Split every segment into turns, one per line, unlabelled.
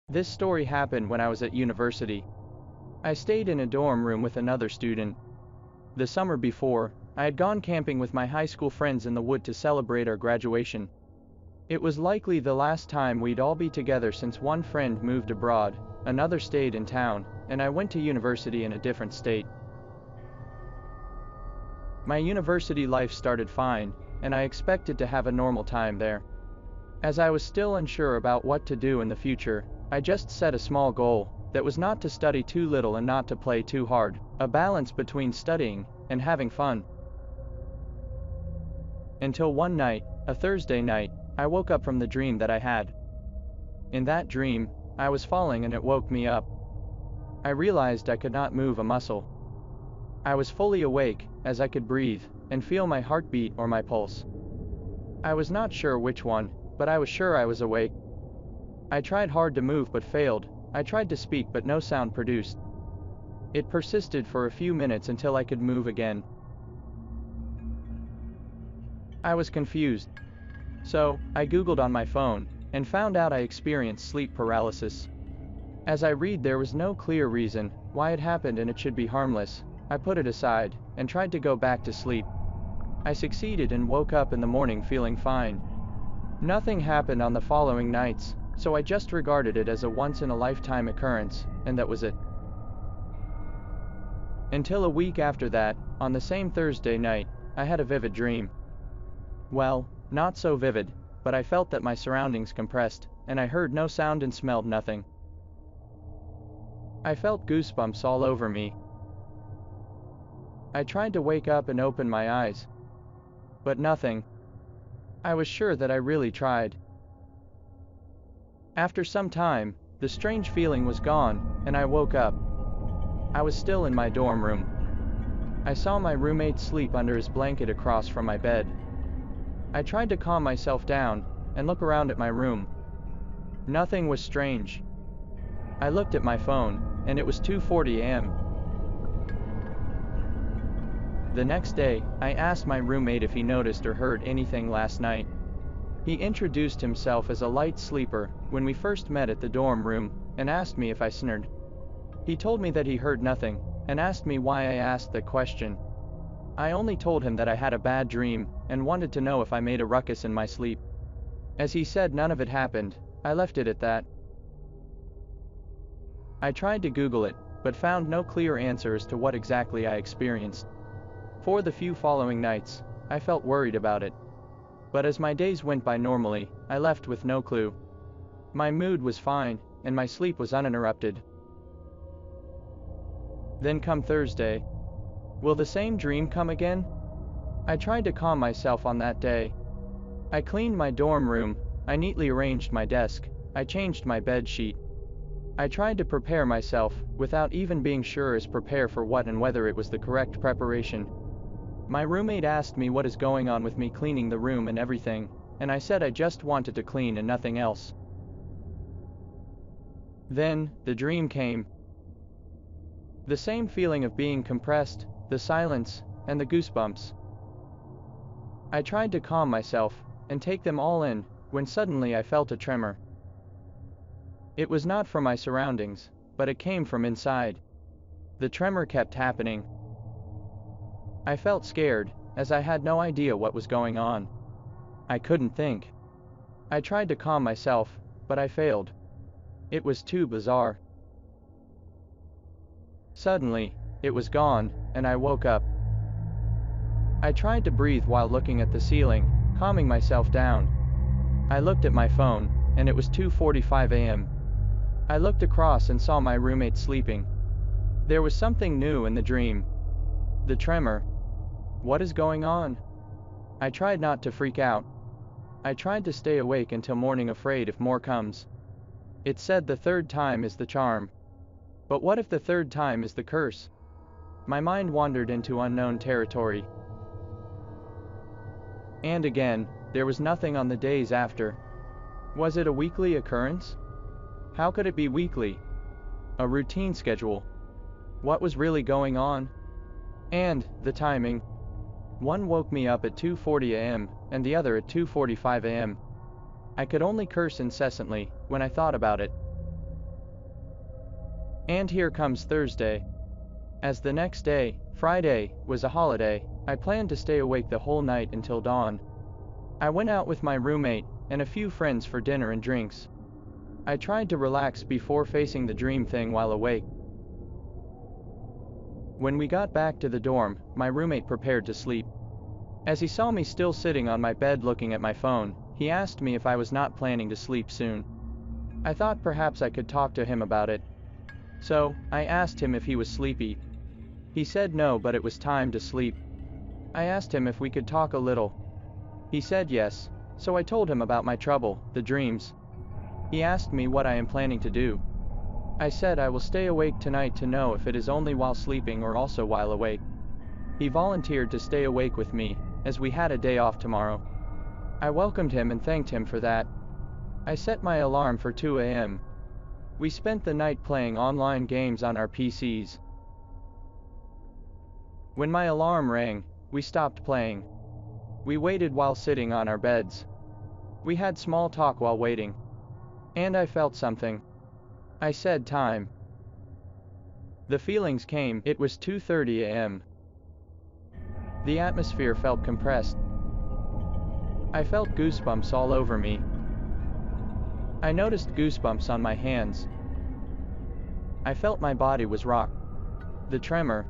This story happened when I was at university. I stayed in a dorm room with another student. The summer before, I had gone camping with my high school friends in the wood to celebrate our graduation. It was likely the last time we'd all be together since one friend moved abroad, another stayed in town, and I went to university in a different state. My university life started fine, and I expected to have a normal time there. As I was still unsure about what to do in the future, I just set a small goal, that was not to study too little and not to play too hard, a balance between studying and having fun. Until one night, a Thursday night, I woke up from the dream that I had. In that dream, I was falling and it woke me up. I realized I could not move a muscle. I was fully awake, as I could breathe, and feel my heartbeat or my pulse. I was not sure which one, but I was sure I was awake. I tried hard to move but failed. I tried to speak but no sound produced. It persisted for a few minutes until I could move again. I was confused. So, I googled on my phone, and found out I experienced sleep paralysis. As I read, there was no clear reason why it happened and it should be harmless. I put it aside, and tried to go back to sleep. I succeeded and woke up in the morning feeling fine. Nothing happened on the following nights, so I just regarded it as a once-in-a-lifetime occurrence, and that was it. Until a week after that, on the same Thursday night, I had a vivid dream. Well, not so vivid, but I felt that my surroundings compressed, and I heard no sound and smelled nothing. I felt goosebumps all over me. I tried to wake up and open my eyes, but nothing. I was sure that I really tried. After some time, the strange feeling was gone, and I woke up. I was still in my dorm room. I saw my roommate sleep under his blanket across from my bed. I tried to calm myself down, and look around at my room. Nothing was strange. I looked at my phone, and it was 2:40 a.m. The next day, I asked my roommate if he noticed or heard anything last night. He introduced himself as a light sleeper when we first met at the dorm room, and asked me if I snored. He told me that he heard nothing, and asked me why I asked that question. I only told him that I had a bad dream, and wanted to know if I made a ruckus in my sleep. As he said none of it happened, I left it at that. I tried to Google it, but found no clear answer as to what exactly I experienced. For the few following nights, I felt worried about it. But as my days went by normally, I left with no clue. My mood was fine, and my sleep was uninterrupted. Then come Thursday. Will the same dream come again? I tried to calm myself on that day. I cleaned my dorm room, I neatly arranged my desk, I changed my bed sheet. I tried to prepare myself, without even being sure as prepare for what and whether it was the correct preparation. My roommate asked me what is going on with me cleaning the room and everything, and I said I just wanted to clean and nothing else. Then, the dream came. The same feeling of being compressed, the silence, and the goosebumps. I tried to calm myself, and take them all in, when suddenly I felt a tremor. It was not from my surroundings, but it came from inside. The tremor kept happening. I felt scared, as I had no idea what was going on. I couldn't think. I tried to calm myself, but I failed. It was too bizarre. Suddenly, it was gone, and I woke up. I tried to breathe while looking at the ceiling, calming myself down. I looked at my phone, and it was 2:45 a.m. I looked across and saw my roommate sleeping. There was something new in the dream. The tremor. What is going on? I tried not to freak out. I tried to stay awake until morning, afraid if more comes. It said the third time is the charm. But what if the third time is the curse? My mind wandered into unknown territory. And again, there was nothing on the days after. Was it a weekly occurrence? How could it be weekly? A routine schedule? What was really going on? And, the timing. One woke me up at 2:40 a.m., and the other at 2:45 a.m. I could only curse incessantly when I thought about it. And here comes Thursday. As the next day, Friday, was a holiday, I planned to stay awake the whole night until dawn. I went out with my roommate and a few friends for dinner and drinks. I tried to relax before facing the dream thing while awake. When we got back to the dorm, my roommate prepared to sleep. As he saw me still sitting on my bed looking at my phone, he asked me if I was not planning to sleep soon. I thought perhaps I could talk to him about it. So, I asked him if he was sleepy. He said no, but it was time to sleep. I asked him if we could talk a little. He said yes, so I told him about my trouble, the dreams. He asked me what I am planning to do. I said I will stay awake tonight to know if it is only while sleeping or also while awake. He volunteered to stay awake with me, as we had a day off tomorrow. I welcomed him and thanked him for that. I set my alarm for 2 a.m. We spent the night playing online games on our PCs. When my alarm rang, we stopped playing. We waited while sitting on our beds. We had small talk while waiting. And I felt something. I said time. The feelings came. It was 2:30 a.m. The atmosphere felt compressed. I felt goosebumps all over me. I noticed goosebumps on my hands. I felt my body was rocked. The tremor.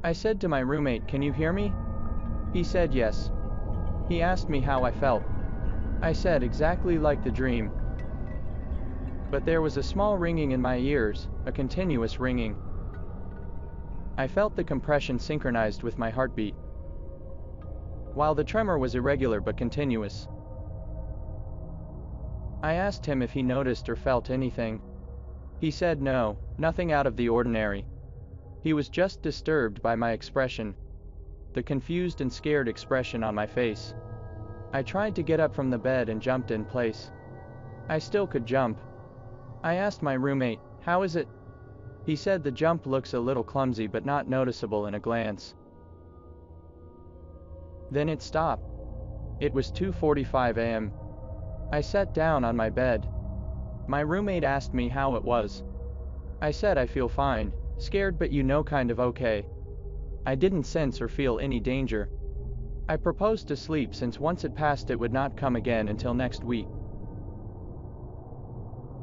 I said to my roommate, "Can you hear me?" He said yes. He asked me how I felt. I said exactly like the dream. But there was a small ringing in my ears, a continuous ringing. I felt the compression synchronized with my heartbeat, while the tremor was irregular but continuous. I asked him if he noticed or felt anything. He said no, nothing out of the ordinary. He was just disturbed by my expression, the confused and scared expression on my face. I tried to get up from the bed and jumped in place. I still could jump. I asked my roommate, "How is it?" He said the jump looks a little clumsy but not noticeable in a glance. Then it stopped. It was 2:45 a.m. I sat down on my bed. My roommate asked me how it was. I said I feel fine, scared but kind of okay. I didn't sense or feel any danger. I proposed to sleep since once it passed it would not come again until next week.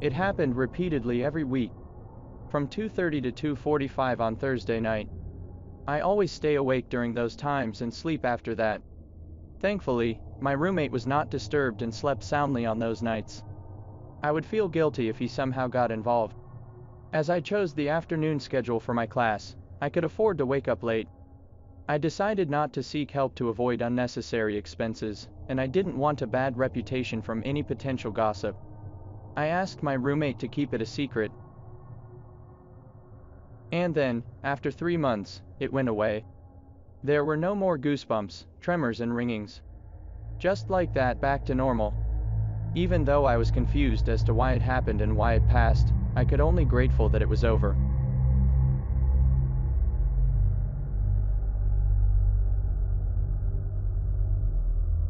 It happened repeatedly every week, from 2:30 to 2:45 on Thursday night. I always stay awake during those times and sleep after that. Thankfully, my roommate was not disturbed and slept soundly on those nights. I would feel guilty if he somehow got involved. As I chose the afternoon schedule for my class, I could afford to wake up late. I decided not to seek help to avoid unnecessary expenses, and I didn't want a bad reputation from any potential gossip. I asked my roommate to keep it a secret. And then, after 3 months, it went away. There were no more goosebumps, tremors and ringings. Just like that, back to normal. Even though I was confused as to why it happened and why it passed, I could only grateful that it was over.